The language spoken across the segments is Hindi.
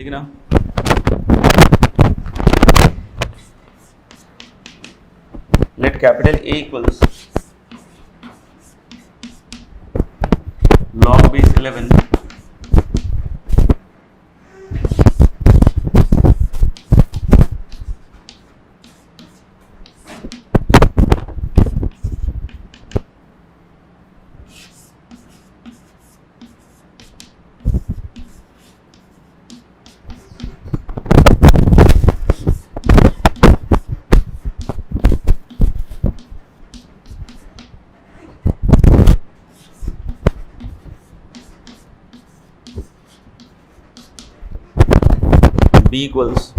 ठीक है ना। Let capital A equals log base 11 B equals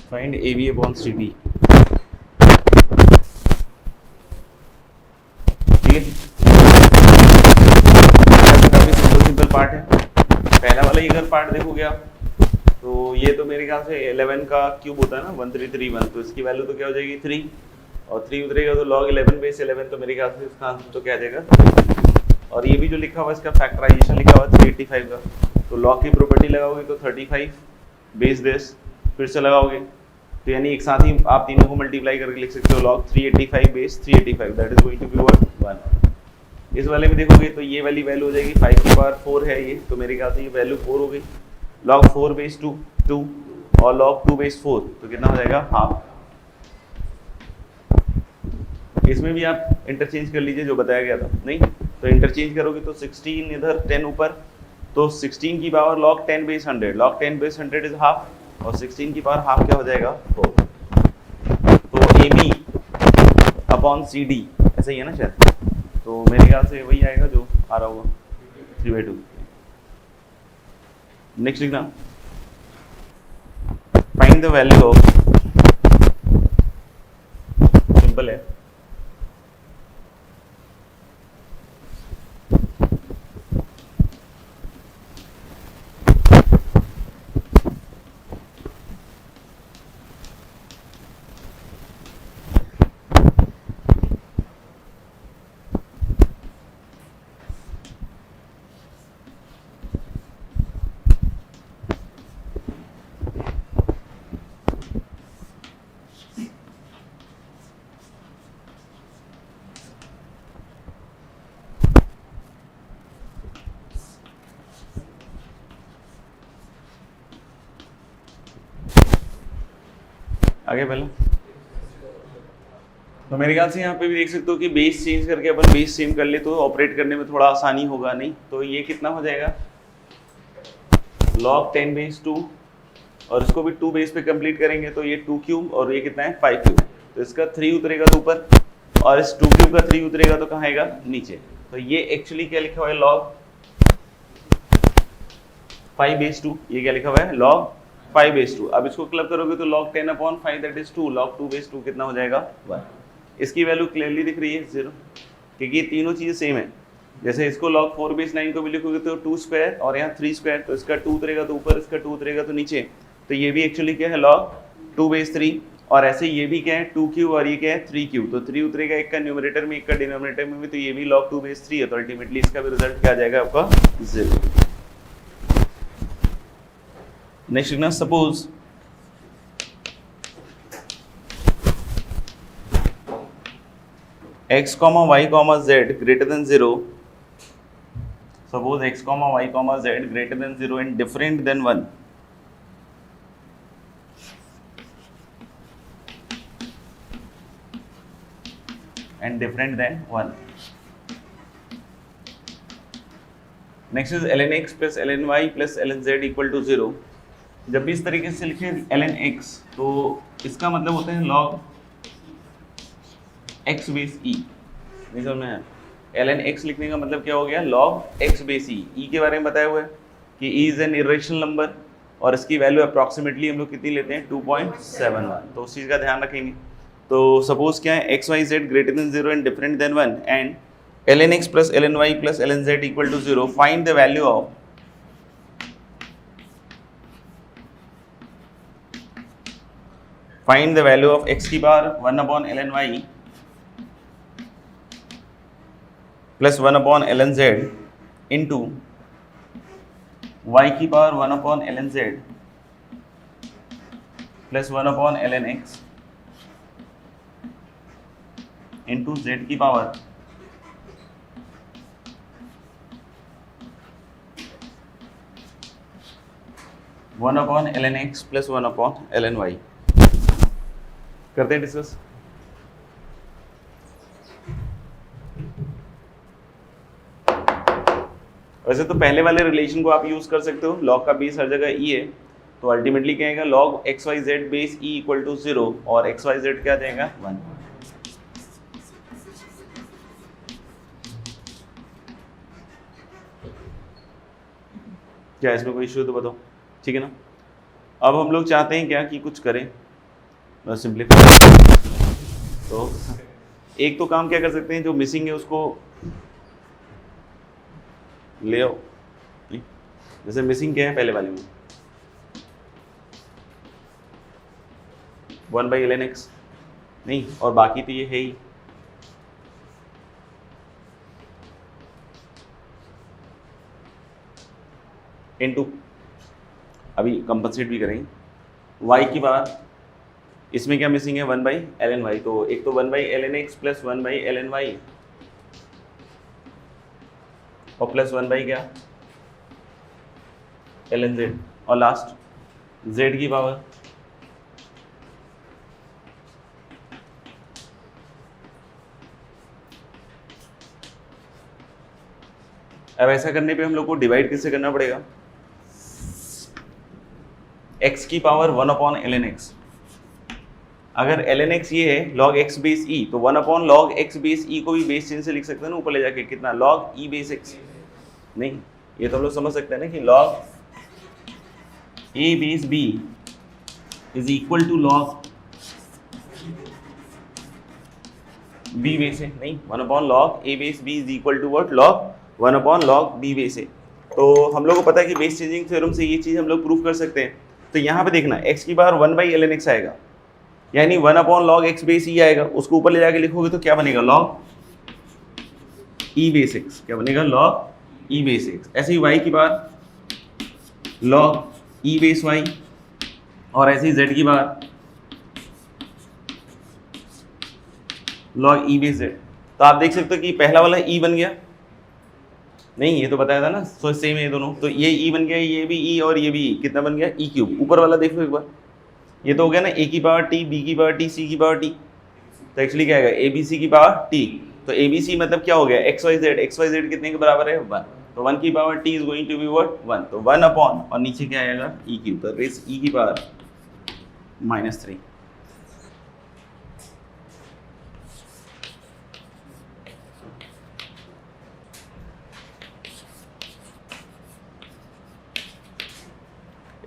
find AB upon CD। ठीक है, काफी सिंपल पार्ट है। पहला वाला ही अगर पार्ट देखोगे आप तो ये तो मेरे ख्याल से 11 का क्यूब होता है ना 1331, तो इसकी वैल्यू तो क्या हो जाएगी 3 और 3 उतरेगा तो log 11 बेस 11, तो मेरे ख्याल से इसका आंसर तो क्या आ जाएगा 3। और ये भी जो लिखा हुआ है इसका फैक्टराइजेशन लिखा हुआ है 385 का, तो log की प्रॉपर्टी लगाओगे तो 35 बेस दिस, फिर से लगाओगे तो यानी एक साथ ही आप तीनों को मल्टीप्लाई करके लिख सकते हो log 385 base 385, that is going to be what 1। इस वाले में देखोगे तो ये वाली वैल्यू हो जाएगी 5 की पावर 4 है ये, तो मेरे ख्याल से ये वैल्यू 4 हो गई। log 4 बेस 2 2 और log 2 बेस 4, तो कितना हो जाएगा हाफ। इसमें भी आप इंटरचेंज कर लीजिए जो बताया गया था, नहीं तो इंटरचेंज करोगे तो 16 इधर 10 ऊपर, तो 16 की power log 10 base 100, log 10 base 100 is half, और 16 की पावर हाफ क्या हो जाएगा 4। तो AB अपॉन CD ऐसा ही है ना शायद, तो मेरे ख्याल से वही आएगा जो आ रहा होगा 3/2। नेक्स्ट लिखना, find the value of, simple है, आगे पहले तो मेरे ख्याल से यहाँ पे भी देख सकते हो कि बेस चेंज करके अपन बेस सेम कर ले तो ऑपरेट करने में थोड़ा आसानी होगा, नहीं तो ये कितना हो जाएगा log 10 बेस 2, और इसको भी 2 बेस पे कंप्लीट करेंगे तो ये 2 क्यूब और ये कितना है 5 क्यूब, तो इसका 3 उतरेगा तो ऊपर और इस 2 क्यूब का 3 उतरेगा तो कहाँ आएगा नीचे। तो ये एक्चुअली क्या लिखा हुआ है log 5 बेस 2, ये क्या लिखा हुआ है log 5 बेस 2। अब इसको क्लब करोगे तो log 10 upon 5 that is 2, log 2 base 2 कितना हो जाएगा 1। इसकी वैल्यू क्लियरली दिख रही है 0, क्योंकि ये तीनों चीजें सेम है। जैसे इसको log 4 बेस 9 को भी लिखोगे तो 2 स्क्वायर और यहाँ 3 स्क्वायर, तो इसका 2 उतरेगा तो ऊपर, इसका 2 उतरेगा तो नीचे, तो ये भी एक्चुअली क्या है log 2 बेस 3। और ऐसे ये भी क्या है 2 क्यूब और ये क्या है 3 क्यूब, तो 3 उतरेगा एक का न्यूमरेटर में एक का डिनोमिनेटर में भी, तो ये भी log 2 बेस 3 है, तो अल्टीमेटली इसका भी रिजल्ट क्या आ जाएगा आपका 0। नेक्स्ट लिखना, suppose x, y, z greater than 0, suppose x, y, z greater than 0 and different than 1, and different than 1. Next is ln x plus ln y plus ln z equal to 0। जब भी इस तरीके से लिखे ln x तो इसका मतलब होता है log x बेस e, नहीं समझ में? ln x लिखने का मतलब क्या हो गया log x base e, e के बारे में बताया हुआ है, कि E is an irrational number और इसकी वैल्यू अप्रॉक्सीमेटली हम लोग कितनी लेते हैं 2.71, तो उस चीज़ का ध्यान रखेंगे। तो सपोज क्या है x y z greater than 0 and different than 1 and ln x plus ln y plus ln z equal to 0, find the value of x की power 1 upon ln y plus 1 upon ln z into y की power 1 upon ln z plus 1 upon ln x into z की power 1 upon ln x plus 1 upon ln y। करते हैं डिस्कस। वैसे तो पहले वाले रिलेशन को आप यूज कर सकते हो, लॉग का बेस हर जगह ई है, तो अल्टीमेटली क्या आएगा log x y z base e equal to 0 और एक्स वाई जेड क्या आ जाएगा 1। क्या इसमें कोई इश्यू है तो बताओ, ठीक है ना। अब हम लोग चाहते हैं क्या कि कुछ करें सिंपलीफाई, तो एक तो काम क्या कर सकते हैं, जो मिसिंग है उसको ले आओ। जैसे मिसिंग क्या है पहले वाले में 1/ln x नहीं, और बाकी तो ये है ही। इनटू अभी कंपनसेट भी करेंगे y की बात, इसमें क्या मिसिंग है 1/ln y, तो एक तो 1/ln x plus 1/ln y और प्लस 1 क्या ln z और लास्ट z की पावर अब ऐसा करने पे हम लोग को डिवाइड किससे करना पड़ेगा, x की पावर 1 अपॉन ln x। अगर ln x ये है log x बेस e, तो 1 upon log x base e को भी बेस चिन्ह से लिख सकते हैं ना ऊपर ले जाके, कितना log e बेस x। नहीं, ये तो हम लोग समझ सकते हैं ना कि log a base b is equal to log b base है, नहीं 1 upon log a base b is equal to what log 1 upon log b base है। तो हम लोग को पता है कि बेस चेंजिंग थ्योरम से ये चीज़ हम लोग प्रूव कर सकते हैं। तो यहाँ पे देखना x की बार 1/ln x आएगा, यानी 1 upon log x base e आएगा, उसको ऊपर ले जाके लिखोगे तो क्या बनेगा log e बेस x, क्या बनेगा log e बेस x। ऐसे ही y की बार log e बेस y और ऐसे ही z की बार log e बेस z। तो आप देख सकते हो कि पहला वाला e बन गया, नहीं ये तो बताया था ना, सो सेम है ये दोनों, तो ये e बन गया, ये भी e और ये भी e, कितना बन गया e क्यूब। ऊपर वाला देख लो एक बार, ये तो हो गया ना a की पावर t, b की पावर t, c की पावर t, तो एक्चुअली क्या आएगा abc की पावर t। तो abc मतलब क्या हो गया xyz कितने के बराबर है 1, तो 1 की power t is going to be what 1, तो 1 अपॉन और नीचे क्या आएगा e क्यूब, तो रेस e की power -3।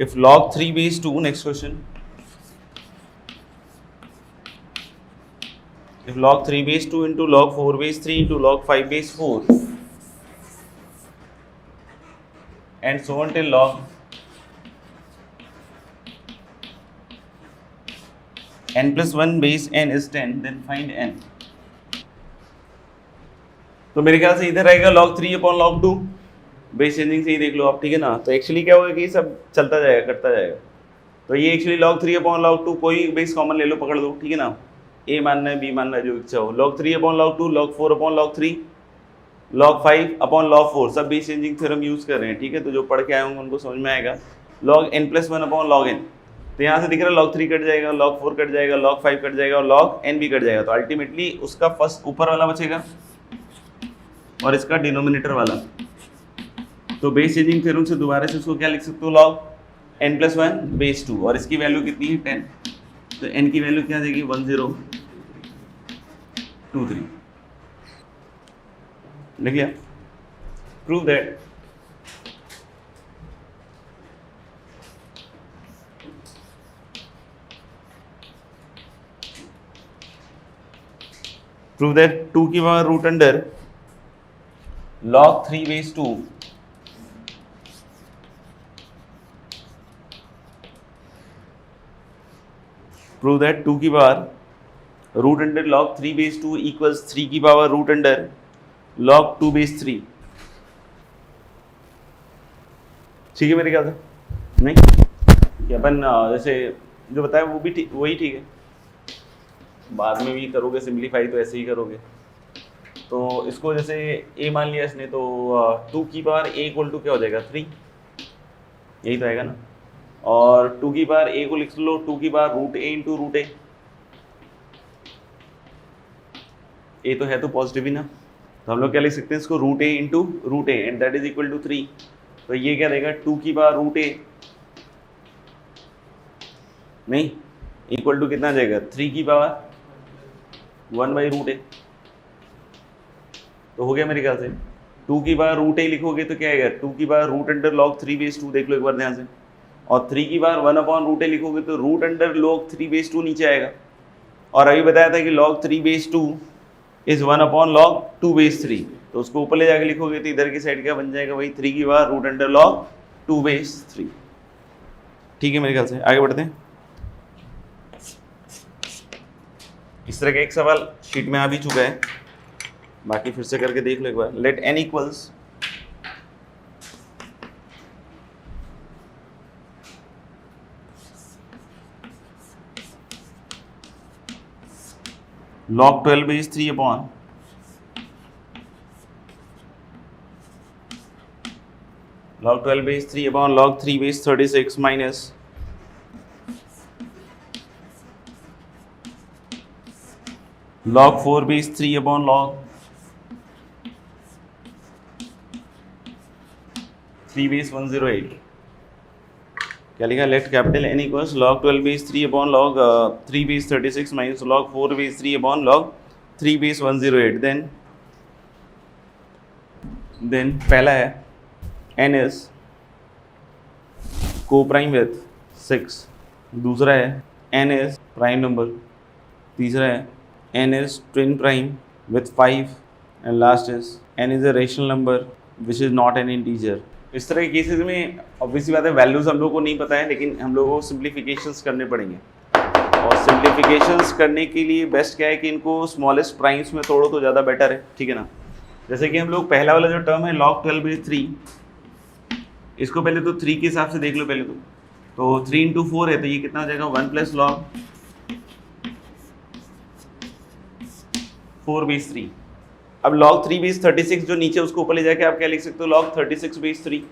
If log 3 base 2, next question. If log 3 base 2 into log 4 base 3 into log 5 base 4 and so on till log n plus 1 base n is 10, then find n. तो मेरे ख्याल से इधर आएगा log 3 upon log 2, base changing से ही देख लो आप, ठीक है ना। तो एक्चुअली क्या होगा कि सब चलता जाएगा करता जाएगा, तो ये एक्चुअली log 3 अपॉन log 2 कोई बेस कॉमन ले लो पकड़ दो, ठीक है ना, a मानना है b मानना है जो इच्छा हो, log 3 upon log 2, log 4 upon log 3, log 5 upon log 4, सब बेस चेंजिंग थ्योरम यूज कर रहे हैं, ठीक है। तो जो पढ़ के आए होंगे उनको समझ में आएगा। log n plus 1 upon log n, तो यहाँ से दिख रहा है log 3 कट जाएगा, log 4 कट जाएगा, log 5 कट जाएगा और log n भी कट जाएगा, तो अल्टीमेटली उसका फर्स्ट ऊपर वाला बचेगा और इसका डिनोमिनेटर वाला। तो बेस चेंजिंग थ्योरम से दोबारा से उसको क्या लिख सकते हो log n प्लस 1 बेस 2 और इसकी वैल्यू कितनी है 10, तो n की वैल्यू क्या आ जाएगी 1023। लिख लिया, प्रूव दैट प्रूव दैट 2 की power root under log 3 base 2 prove that 2 की power root under log 3 base 2 equals 3 की power root under log 2 base 3। ठीक है मेरे ख्याल से, नहीं कि अपन जैसे जो बताया वो भी ठीक, वही ठीक है। बाद में भी करोगे सिंप्लीफाई तो ऐसे ही करोगे। तो इसको जैसे a मान लिया इसने, तो 2 की पावर a इक्वल टू क्या हो जाएगा 3, यही तो आएगा ना। और 2 की पावर a को लिख लो 2 की power root a into root a तो है तो पॉजिटिव ही ना, तो हम लोग क्या लिख सकते हैं इसको root a into root a and that is equal to 3। तो ये क्या देगा 2 की पावर रूट a नहीं इक्वल टू कितना आ जाएगा 3 की पावर 1 बाई रूट a। तो हो गया मेरे ख्याल से। 2 की पावर रूट a लिखोगे तो क्या आएगा 2 की power root under log 3 base 2, देख लो एक बार ध्यान से। और 3 की पावर 1 अपॉन रूट a लिखोगे तो रूट अंडर लॉग 3 बेस 2 नीचे आएगा। और अभी बताया था कि log 3 base 2 is 1 upon log 2 base 3, तो उसको ऊपर ले जाके लिखोगे तो इधर की साइड क्या बन जाएगा वही 3 की power root under log 2 base 3। ठीक है मेरे ख्याल से, आगे बढ़ते हैं। इस तरह का एक सवाल शीट में आ भी चुका है, बाकी फिर से करके देख लो एक बार। Let n equals log 12 base 3 upon log 12 base 3 upon log 3 base 36 minus log 4 base 3 upon log 3 base 108। क्या लिखा, let capital n equals log 12 base 3 upon log 3 base 36 minus log 4 base 3 upon log 3 base 108। then पहला है n is co-prime with 6, दूसरा है n is prime number, तीसरा है n is twin prime with 5 and last is n is a rational number which is not an integer। इस तरह के केसेस में ऑब्वियसली बात है वैल्यूज हम लोग को नहीं पता है, लेकिन हम लोगों को सिंप्लीफिकेशंस करने पड़ेंगे। और सिंप्लीफिकेशंस करने के लिए बेस्ट क्या है कि इनको स्मॉलेस्ट प्राइम्स में तोड़ो तो ज़्यादा बेटर है, ठीक है ना। जैसे कि हम लोग पहला वाला जो टर्म है log 12 base 3, इसको पहले तो 3 के हिसाब से देख लो पहले तो 3 इंटू 4 है तो ये कितना हो जाएगा 1 प्लस log 4 base 3। अब log 3 base 36 जो नीचे उसको ऊपर ले जाके आप क्या लिख सकते हो log 36 base 3।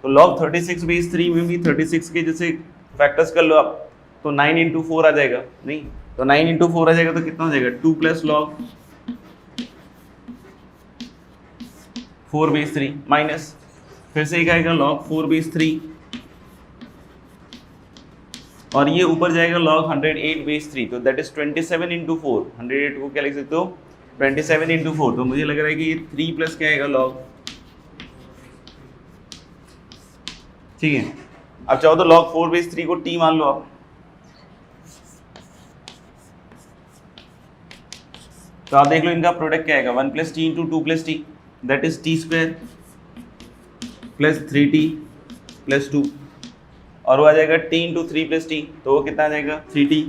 तो log 36 base 3 में भी 36 के जैसे फैक्टर्स कर लो आप, तो 9 इंटू 4 आ जाएगा, नहीं तो 9 इंटू 4 आ जाएगा तो कितना हो जाएगा 2 प्लस log 4 base 3 माइनस फिर से एक आएगा log 4 base 3 और ये ऊपर जाएगा log 108 base 3, तो दैट इज 27 इंटू 4। 108 को क्या लिख सकते हो 27 इंटू 4, तो मुझे लग रहा है कि ये 3 प्लस क्या आएगा log, ठीक है। अब चाहो तो log 4 base 3 को t मान लो आप, तो आप देख लो इनका प्रोडक्ट क्या आएगा 1 plus T into 2 plus T, that is T square plus 3t plus 2, और वो आ जाएगा t इंटू 3 प्लस टी, तो वो कितना आ जाएगा 3t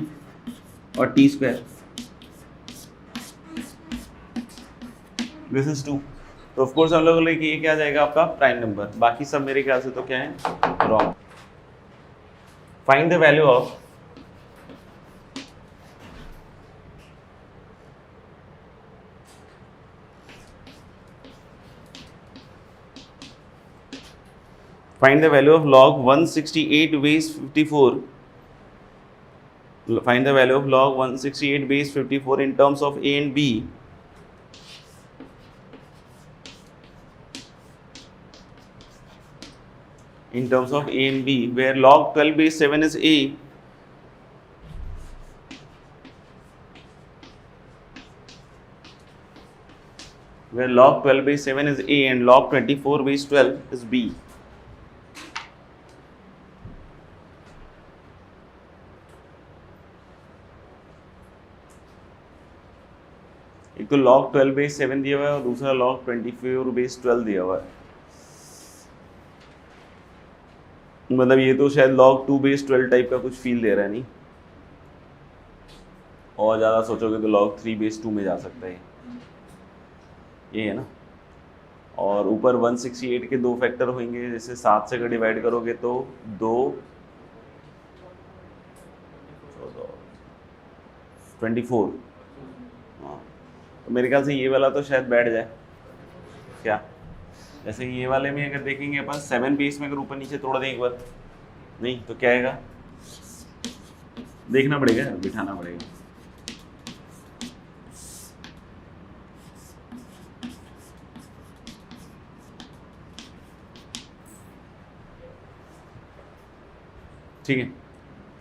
और टी स्क्वायर, दिस इज 2। तो ऑफ कोर्स हम लोग लेके ये क्या आ जाएगा आपका प्राइम नंबर, बाकी सब मेरे ख्याल से तो क्या है wrong. Find the value of find the value of log 168 base 54, find the value of log 168 base 54 in terms of a and b in terms of a and b, where log 12 base 7 is a where log 12 base 7 is a and log 24 base 12 is b। एक तो log 12 बेस 7 दिया हुआ है और दूसरा log 24 बेस 12 दिया हुआ है। मतलब ये तो शायद log 2 बेस 12 टाइप का कुछ फील दे रहा है नहीं, और ज़्यादा सोचोगे तो log 3 बेस 2 में जा सकता है ये है ना। और ऊपर 168 के दो फैक्टर होंगे, जैसे 7 से अगर डिवाइड करोगे तो 2 24। हाँ, तो मेरे ख्याल से ये वाला तो शायद बैठ जाए क्या। जैसे ये वाले में अगर देखेंगे अपन 7 बेस में अगर ऊपर नीचे तोड़ दें एक बार, नहीं तो क्या आएगा, देखना पड़ेगा, बिठाना पड़ेगा। ठीक है,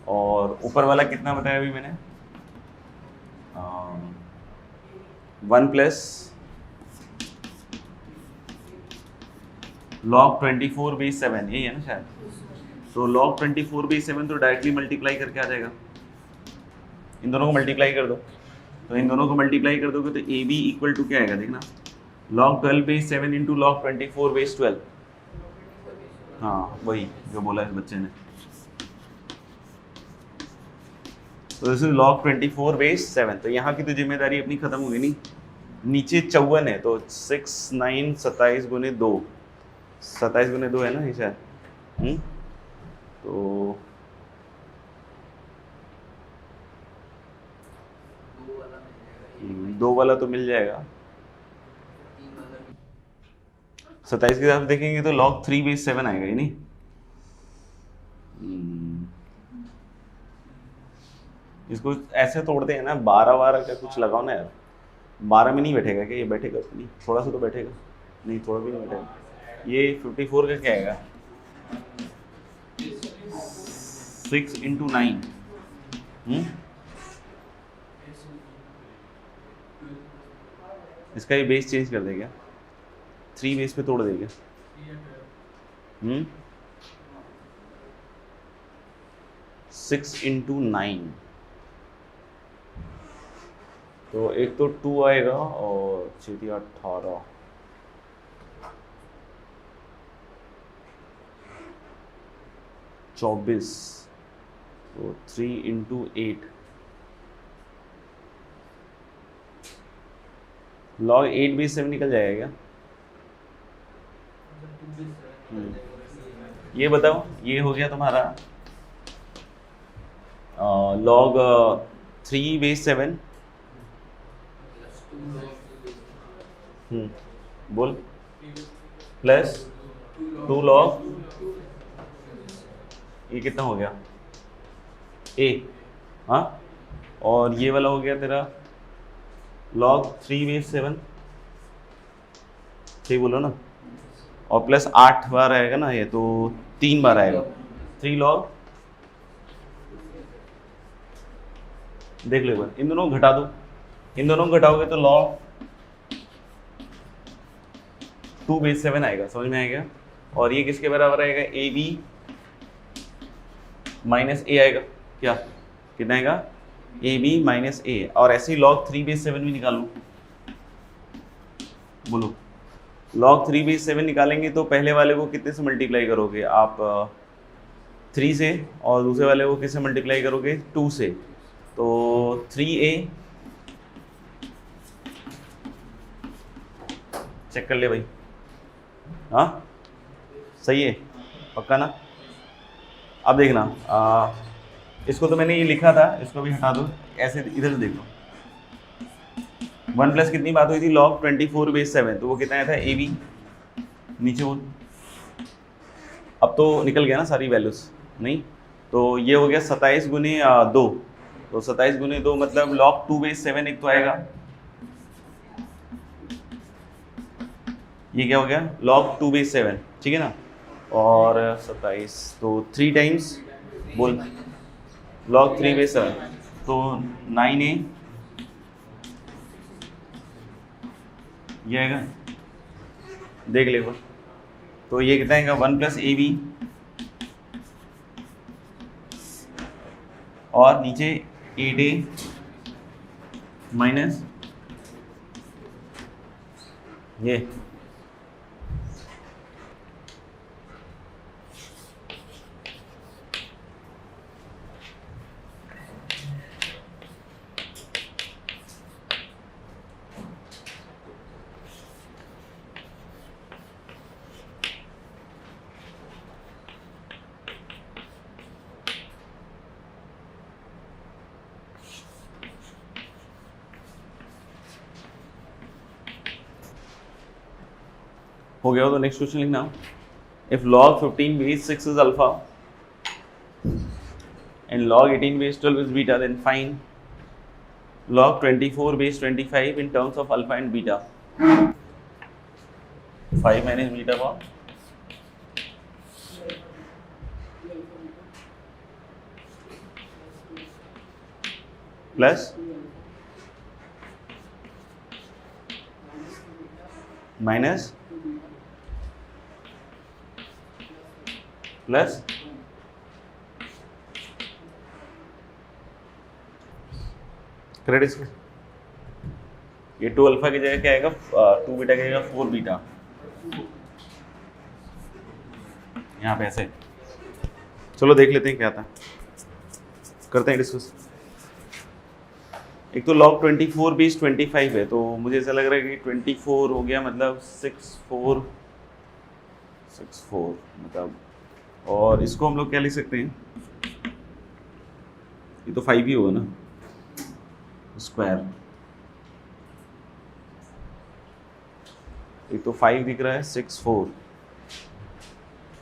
और ऊपर वाला कितना बताया अभी मैंने, 1 प्लस log 24 बेस 7, यही है ना शायद। तो log 24 बेस 7 तो डायरेक्टली मल्टीप्लाई करके आ जाएगा, इन दोनों को मल्टीप्लाई कर दो। तो इन दोनों को मल्टीप्लाई कर दोगे तो ए बी इक्वल टू क्या आएगा देखना, log 12 base 7 into log 24 base 12। हाँ वही जो बोला है बच्चे ने। तो दिस इज log 24 बेस 7। तो यहाँ की तो जिम्मेदारी अपनी खत्म हो गई नहीं, नीचे 54 है तो 6 9 27 गुने 2, 27 गुने 2 है ना ये शायद। तो दो वाला तो मिल जाएगा, 27 के हिसाब से देखेंगे तो log 3 बेस 7 आएगा ही नहीं। इसको ऐसे तोड़ते हैं ना, 12 का कुछ लगाओ ना यार, 12 में नहीं बैठेगा क्या, ये बैठेगा नहीं, थोड़ा सा तो बैठेगा, नहीं थोड़ा भी नहीं बैठेगा। ये 54 का क्या आएगा, 6 इंटू 9, इसका ये बेस चेंज कर देगा, 3 बेस पे तोड़ देगा। 6 इंटू 9, तो एक तो 2 आएगा और 6 18, तो 3 इंटू 8, log 8 बेस 7 निकल जाएगा क्या। ये बताओ, ये हो गया तुम्हारा log 3 बेस 7, बोल, प्लस 2 log, ये कितना हो गया a, हाँ, और ये वाला हो गया तेरा log 3 बेस 7, सही बोलो ना, और प्लस 8 बार आएगा ना ये, तो 3 बार आएगा, 3 log, देख लो एक बार, इन दोनों को घटा दो, इन दोनों को घटाओगे तो log 2 बेस 7 आएगा, समझ में आएगा। और ये किसके बराबर आएगा, ए बी माइनस ए आएगा, क्या कितना आएगा, ए बी माइनस ए। और ऐसे ही log 3 बेस 7 भी निकालो, बोलो log 3 बेस 7 निकालेंगे तो पहले वाले को कितने से मल्टीप्लाई करोगे आप, 3 से, और दूसरे वाले को किससे मल्टीप्लाई करोगे, 2 से, तो 3a, चेक कर ले भाई, हाँ सही है, पक्का ना। अब देखना, इसको तो मैंने ये लिखा था, इसको भी हटा दो, ऐसे इधर से देख लो, 1 प्लस कितनी बात हुई थी, log 24 बेस 7, तो वो कितना आया था ए बी, नीचे बोल, अब तो निकल गया ना सारी वैल्यूज, नहीं तो ये हो गया 27 गुने 2, तो 27 गुने 2 मतलब log 2 बेस 7 एक तो आएगा, ये क्या हो गया log 2 बेस 7, ठीक है ना, और 27 तो 3 टाइम्स बोल log 3 बेस 7, तो 9a, ये आएगा, देख ले वो, तो ये कितना आएगा 1 प्लस ए बी, और नीचे 8a माइनस ये हो गया हो तो नेक्स्ट क्वेश्चन लिखना। If log 15 base 6 is alpha and log 18 base 12 is beta, then find log 24 base 25 in terms of alpha and beta. 5 minus beta upon plus minus plus credit ये 2 अल्फा की जगह क्या आएगा 2 बीटा की जगह 4 बीटा यहाँ पे ऐसे। चलो देख लेते हैं क्या था, करते हैं डिस्कस। एक तो log 24 बेस 25 है, तो मुझे ऐसा लग रहा है कि 24 हो गया मतलब 64 मतलब, और इसको हम लोग क्या लिख सकते हैं, ये तो 5 ही होगा ना स्क्वायर। एक तो 5 दिख रहा है 64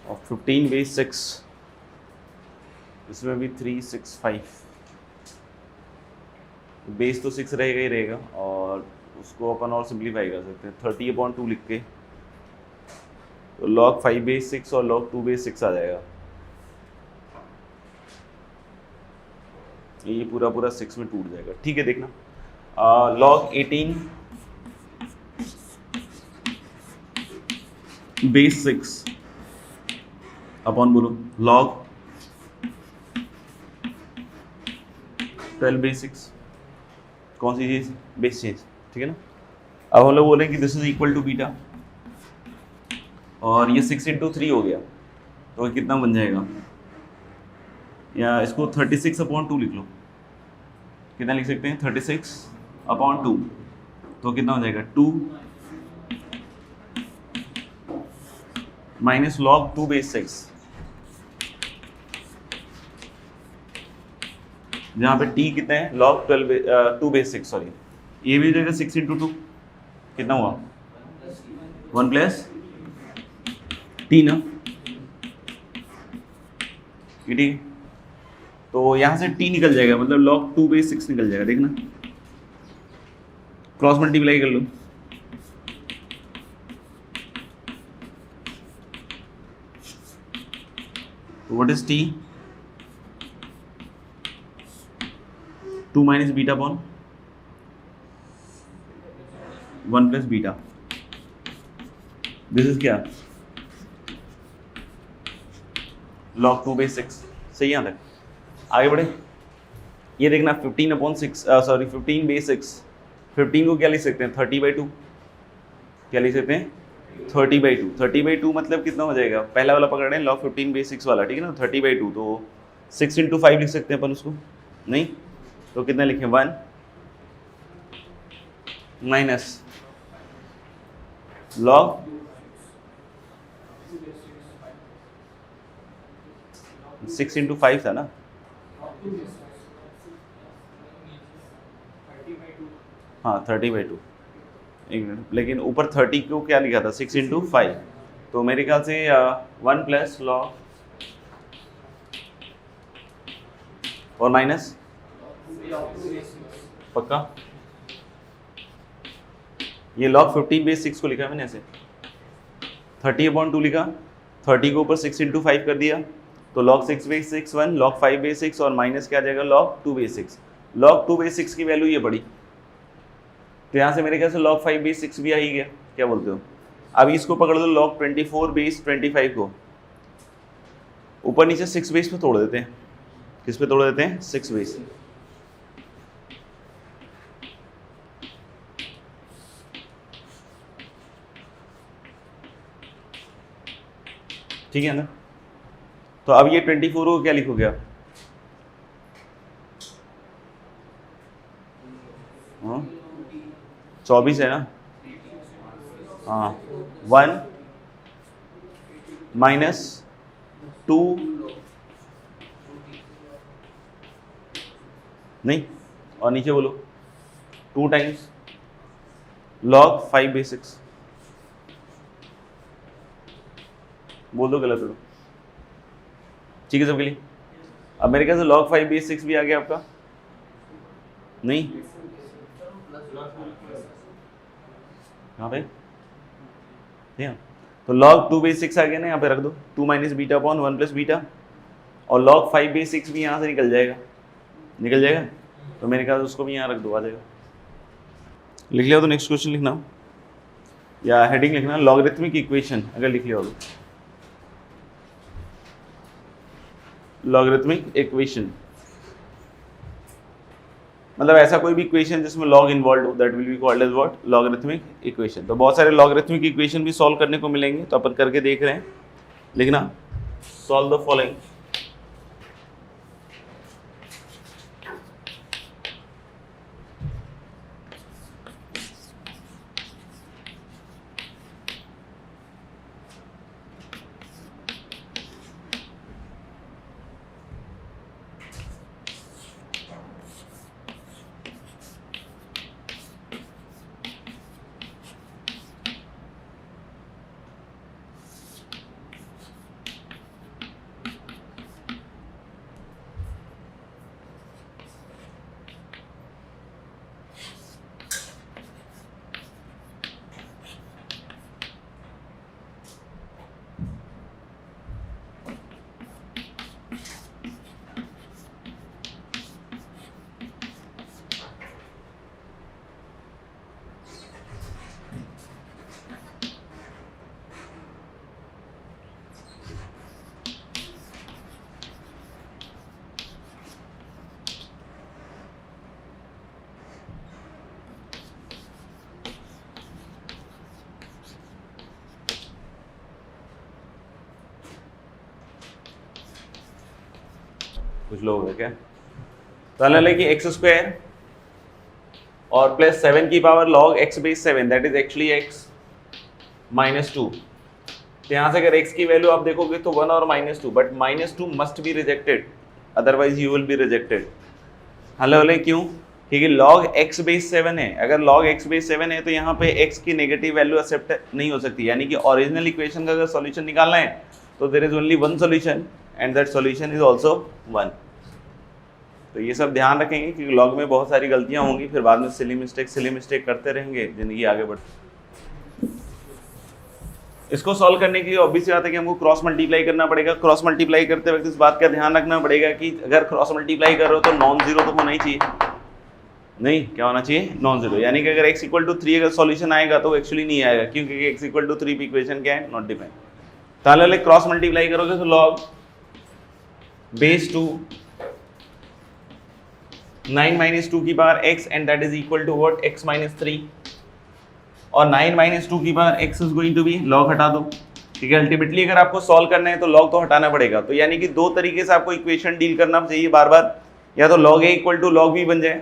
और 15 बेस 6, इसमें भी 365, बेस तो 6 रहेगा ही रहेगा, और उसको अपन और सिंप्लीफाई कर सकते हैं 30/2 लिख के, तो log 5 बेस 6 और log 2 बेस 6 आ जाएगा। ये पूरा पूरा 6 में टूट जाएगा, ठीक है। देखना log 18 बेस 6 अपॉन बोलो log 12 बेस 6, कौन सी चीज, बेस चेंज, ठीक है ना। अब हम लोग बोल रहे हैं कि this is equal to beta, और ये 6 × 3 हो गया, तो कितना बन जाएगा, या इसको 36/2 लिख लो। कितना लिख सकते हैं 36/2, तो कितना हो जाएगा 2 माइनस log 2 बेस 6, जहाँ पे t कितना है log 2 बेस 6, सॉरी ये भी हो जाएगा 6 × 2, कितना हुआ 1 प्लस t ना, ठीक है। तो यहाँ से t निकल जाएगा, मतलब log 2 बेस 6 निकल जाएगा, देखना क्रॉस मल्टीप्लाई कर लो, what is t 2 minus beta upon 1 plus beta, this is क्या log 2 बेस 6, सही यहाँ तक। आगे बढ़े, ये देखना 15 बेस 6, 15 को क्या लिख सकते हैं 30/2, क्या लिख सकते हैं 30/2, 30/2 मतलब कितना हो जाएगा, पहला वाला पकड़ रहे हैं log 15 बेस 6 वाला, ठीक है ना, 30/2, तो 6 × 5 लिख सकते हैं अपन उसको, नहीं तो कितना लिखें 1 माइनस log 6 × 5 था ना, हाँ 30/2, एक मिनट, लेकिन ऊपर 30 को क्या लिखा था 6 × 5, तो मेरे ख्याल से 1 प्लस log और माइनस पक्का, ये log 15 बेस 6 को लिखा है मैंने ऐसे, 30/2 लिखा, 30 को ऊपर 6 × 5 कर दिया, तो log 6 बेस 6 1, log 5 बेस 6 और माइनस क्या आ जाएगा log 2 बेस 6, log 2 बेस 6 की वैल्यू ये पड़ी, तो यहाँ से मेरे ख्याल से log 5 बेस 6 भी आ ही गया, क्या बोलते हो। अब इसको पकड़ लो log 24 बेस 25 को, ऊपर नीचे 6 बेस पे तोड़ देते हैं, किस पे तोड़ देते हैं 6 बेस, ठीक है ना। तो अब ये 24 को क्या लिखोगे आप? हाँ 24 है ना। हाँ 1 माइनस 2 नहीं, और नीचे बोलो 2 टाइम्स log 5/6। बोल दो गलत हो। ठीक है सबके लिए। अब मेरे ख्याल से log 5/6 भी आ गया आपका, नहीं यहाँ पे ठीक है। तो log 2/6 आ गया ना, यहाँ पे रख दो 2 minus beta upon 1 plus beta, और log 5/6 भी यहाँ से निकल जाएगा, निकल जाएगा। तो मेरे ख्याल से उसको भी यहाँ रख दो, आ जाएगा। लिख लिया तो नेक्स्ट क्वेश्चन लिखना, या हेडिंग लिखना लॉगरिथमिक इक्वेशन, अगर लिख लिया हो तो लॉगरिथमिक इक्वेशन मतलब ऐसा कोई भी इक्वेशन जिसमें लॉग इन्वॉल्व हो, that will be called as what, logarithmic equation. तो बहुत सारे लॉगरिथमिक इक्वेशन भी सॉल्व करने को मिलेंगे, तो अपन करके देख रहे हैं। लिखना सॉल्व द फॉलोइंग। कुछ लोग है क्या? तो ले कि एक्स स्क्वायर और प्लस 7 की power log x/7 that is actually x minus 2। तो यहाँ से अगर x की वैल्यू आप देखोगे तो 1 और -2, but -2 must be rejected, otherwise you will be rejected. Hello क्यों? क्योंकि log x/7 है। अगर log x/7 है तो यहाँ पे x की नेगेटिव वैल्यू एक्सेप्ट नहीं हो सकती, यानी कि ओरिजिनल इक्वेशन का अगर सॉल्यूशन निकालना है तो there is only one solution and that solution is also 1। तो ये सब ध्यान रखेंगे क्योंकि लॉग में बहुत सारी गलतियां होंगी, फिर बाद में सिली मिस्टेक करते रहेंगे, जिंदगी आगे बढ़। इसको सॉल्व करने के लिए ऑब्वियस बात है कि हमको क्रॉस मल्टीप्लाई करना पड़ेगा। क्रॉस मल्टीप्लाई करते वक्त इस बात का ध्यान रखना पड़ेगा कि अगर क्रॉस मल्टीप्लाई कर रहे हो तो नॉन जीरो तो होना ही चाहिए, नहीं क्या होना चाहिए? Non zero. यानी कि अगर x = 3 अगर सॉल्यूशन आएगा तो एक्चुअली नहीं आएगा, क्योंकि x = 3 पे इक्वेशन क्या है? Not defined. ताले क्रॉस मल्टीप्लाई करोगे तो log बेस 2 9 - 2 की power x and that is equal to what? x - 3, और 9 - 2 की power x is going to be, log हटा दो। ठीक है, अल्टीमेटली अगर आपको सॉल्व करना है तो लॉग तो हटाना पड़ेगा। तो यानी कि दो तरीके से आपको इक्वेशन डील करना चाहिए बार बार, या तो log a = log b बन जाए,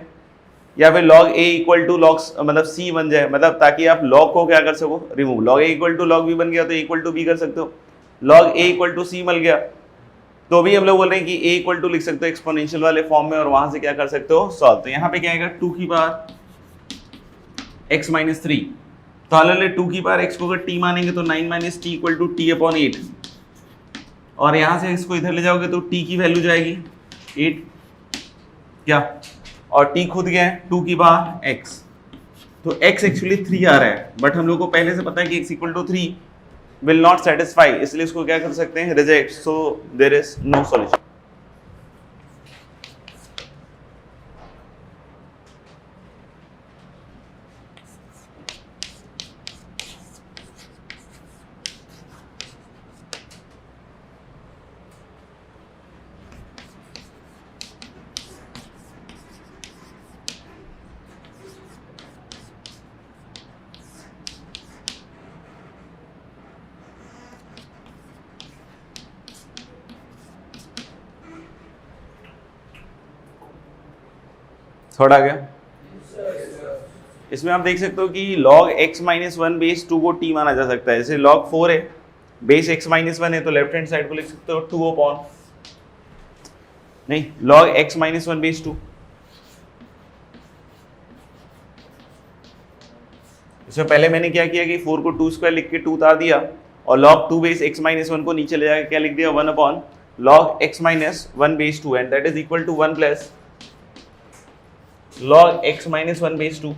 या फिर log a = log मतलब c बन जाए, मतलब ताकि आप log को क्या कर सको? Remove. log a = log b बन गया तो a = b कर सकते हो। log a = c मिल गया तो भी हम लोग बोल रहे हैं कि a = लिख सकते हो एक्सपोनेंशियल वाले फॉर्म में, और वहां से क्या कर सकते हो? सॉल्व। तो यहाँ पे क्या आएगा? 2 की पावर x - 3। तो हाल 2 की पावर x को अगर t मानेंगे तो 9 - t = t/8, और यहाँ से इसको इधर ले जाओगे तो t की वैल्यू जाएगी 8 क्या, और t खुद गया है 2 की पावर x, तो x एक्चुअली 3 आ रहा है, बट हम लोग को पहले से पता है कि x = 3 will not satisfy, इसलिए इसको क्या कर सकते हैं? Reject. So there is no solution. Third आ गया। इसमें आप देख सकते हो कि log x minus one base 2 को t माना जा सकता है। जैसे log 4 है, बेस x माइनस वन है, तो लेफ्ट हैंड साइड को लिख सकते हो 2 अपॉन, नहीं, log x minus one base 2। इसमें पहले मैंने क्या किया कि 4 को 2 स्क्वायर लिख के 2 उतार दिया, और log 2 base x minus one को नीचे ले जाकर क्या लिख दिया, 1 upon log x minus one base 2, and that is equal to 1 plus log x minus one base 2।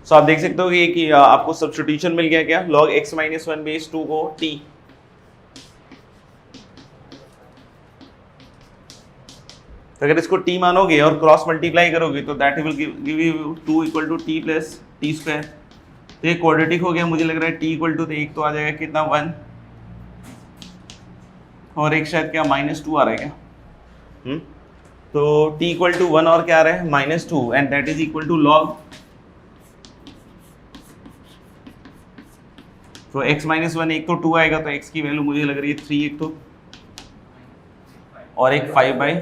So आप देख सकते हो कि आपको सब्स्टिट्यूशन मिल गया क्या, log x minus one base 2 को t। तो अगर इसको t मानोगे और क्रॉस मल्टीप्लाई करोगे तो that will give you 2 equal to t plus t square. तो ये क्वाड्रेटिक हो गया, मुझे लग रहा है t इक्वल टू, तो एक तो आ जाएगा कितना 1, और एक शायद क्या -2 आ रहा है क्या, तो t इक्वल टू 1 और क्या आ रहा है -2, and that is equal to log, तो x माइनस वन, एक तो 2 आएगा, तो x की वैल्यू मुझे लग रही है 3 एक तो, और एक 5 बाई,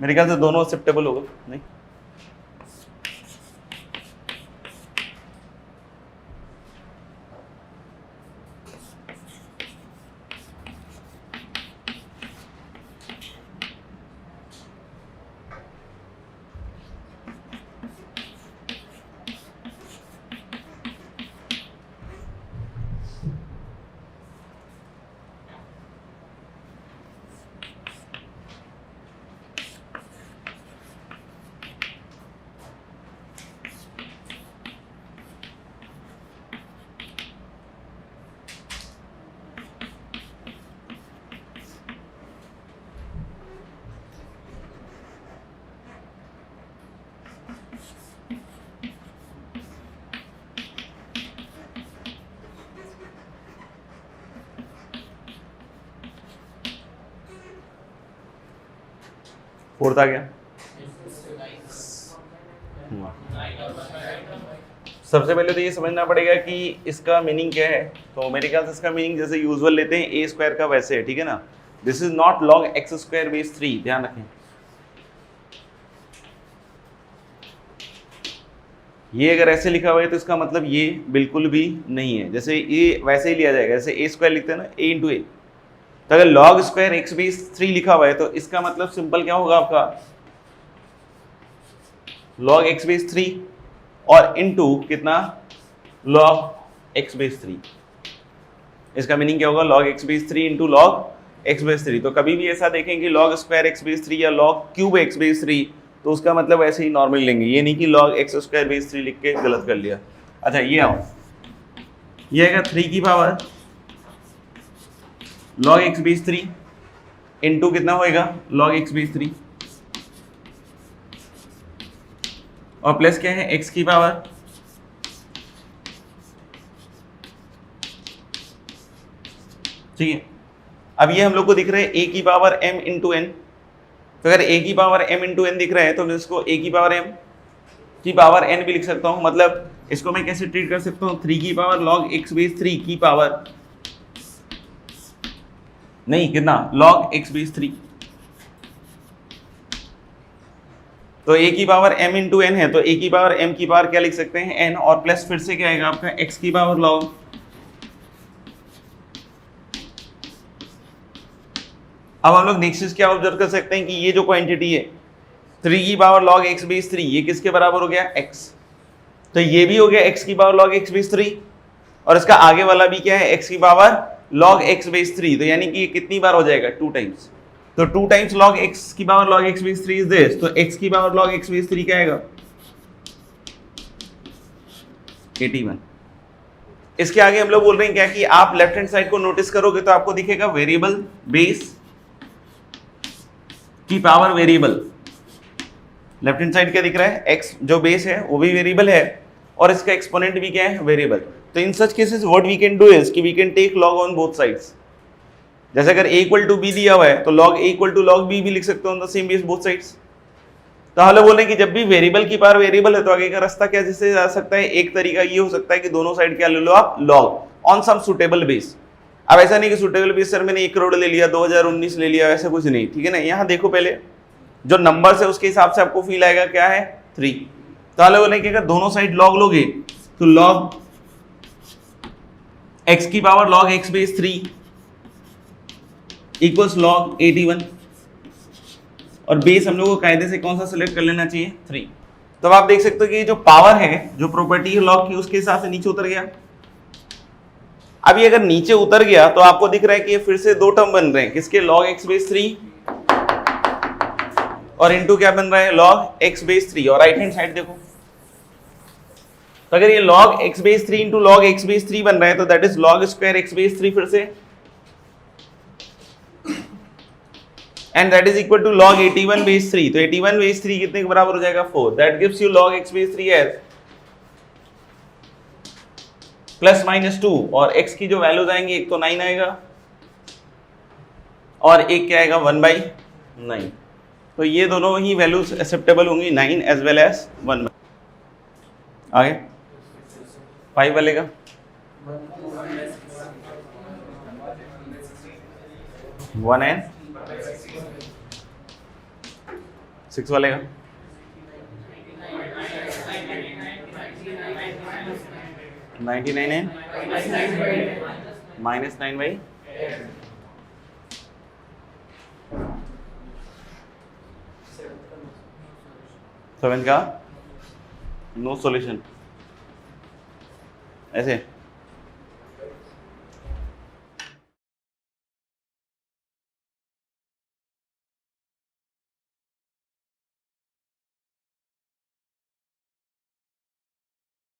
मेरे ख्याल से दोनों एक्सेप्टेबल होगा, नहीं? फोर्थ आ गया। सबसे पहले तो ये समझना पड़ेगा कि इसका मीनिंग क्या है। तो मेरे ख्याल से इसका मीनिंग जैसे यूजुअल लेते हैं ए स्क्वायर का वैसे है, ठीक है ना। This is not log x square base 3, ध्यान रखें। ये अगर ऐसे लिखा हुआ है तो इसका मतलब ये बिल्कुल भी नहीं है। जैसे ये वैसे ही लिया जाएगा, जैसे ए स्क्वायर लिखते हैं ना, a इंटू ए, तो अगर log स्क्वायर x बेस 3 लिखा हुआ है तो इसका मतलब सिंपल क्या होगा आपका, log x बेस 3 और इनटू कितना, log x बेस 3। इसका मीनिंग क्या होगा, log x base 3 into log x base 3। तो कभी भी ऐसा देखें कि log स्क्वायर x बेस 3 या log क्यूब x बेस 3, तो उसका मतलब ऐसे ही नॉर्मल लेंगे, ये नहीं कि log x स्क्वायर बेस 3 लिख के गलत कर लिया। अच्छा ये आओ, ये आएगा 3 की power log x base 3 into कितना होएगा, log x बेस 3, और प्लस क्या है, x की पावर, ठीक है। अब ये हम लोग को दिख रहा है a की पावर m इंटू n, तो अगर a की पावर m इंटू n दिख रहा है तो मैं इसको a की पावर m की पावर n भी लिख सकता हूं। मतलब इसको मैं कैसे ट्रीट कर सकता हूं, 3 की पावर log x बेस 3 की पावर, नहीं कितना, log x बेस 3। तो a की पावर m इंटू n है, तो a की पावर m की पावर क्या लिख सकते हैं, n, और प्लस फिर से क्या आएगा आपका x की पावर log, अब हम लोग नेक्स्ट चीज क्या ऑब्जर्व कर सकते हैं कि ये जो क्वांटिटी है 3 की पावर log x बेस 3, ये किसके बराबर हो गया, x। तो ये भी हो गया x की पावर log x बेस 3, और इसका आगे वाला भी क्या है, x की पावर log x बेस 3। तो यानी कि ये कितनी बार हो जाएगा, 2 टाइम्स। तो 2 टाइम्स log x की power log x base 3 is this, तो x की पावर log x बेस 3 क्या आएगा, 81। इसके आगे हम लोग बोल रहे हैं क्या कि आप लेफ्ट हैंड साइड को नोटिस करोगे तो आपको दिखेगा वेरिएबल बेस की power variable. Left hand side क्या दिख रहा है, x जो बेस है वो भी वेरिएबल है, और इसका एक्सपोनेंट भी क्या है, वेरिएबल। तो in such cases what we can do is कि we can take log on both sides. जैसे अगर a इक्वल टू b दिया हुआ है तो log a equal to log b भी लिख सकते हो on the same base both sides. तो हम लोग बोल रहे हैं कि जब भी वेरिएबल की पावर वेरिएबल है तो आगे का रास्ता क्या जिससे जा सकता है, एक तरीका ये हो सकता है कि दोनों साइड क्या ले लो आप, log on some suitable base. अब ऐसा नहीं कि सुटेबल बेस सर मैंने 1 करोड़ ले लिया, 2019 ले लिया, ऐसा कुछ नहीं, ठीक है ना। यहाँ देखो पहले जो नंबर है उसके हिसाब से आपको फील आएगा क्या है 3। तो अलग बोले कि अगर दोनों साइड लॉग लोगे तो लॉग x की power log x base 3 equals log 81 और बेस हम लोग को कायदे से कौन सा सिलेक्ट कर लेना चाहिए 3। तो आप देख सकते हो कि जो पावर है जो प्रॉपर्टी है log की उसके हिसाब से नीचे उतर गया। अभी अगर नीचे उतर गया तो आपको दिख रहा है कि ये फिर से दो टर्म बन रहे हैं किसके log x बेस 3 और इनटू क्या बन रहा है log x बेस 3 और राइट हैंड साइड देखो तो अगर ये log x base 3 into log x base 3 बन रहा है तो that is log square x base 3 फिर से and that is equal to log 81 base 3। तो 81 बेस 3 कितने के बराबर हो जाएगा 4। That gives you log x base 3 as plus minus 2 और x की जो वैल्यूज आएंगी एक तो 9 आएगा और एक क्या आएगा 1/9। तो ये दोनों ही वैल्यूज एक्सेप्टेबल होंगी 9 एज वेल एज 1। आगे 5 वाले का 1 एंड 6 वाले का 99 एंड -9/। 7 का नो सॉल्यूशन ऐसे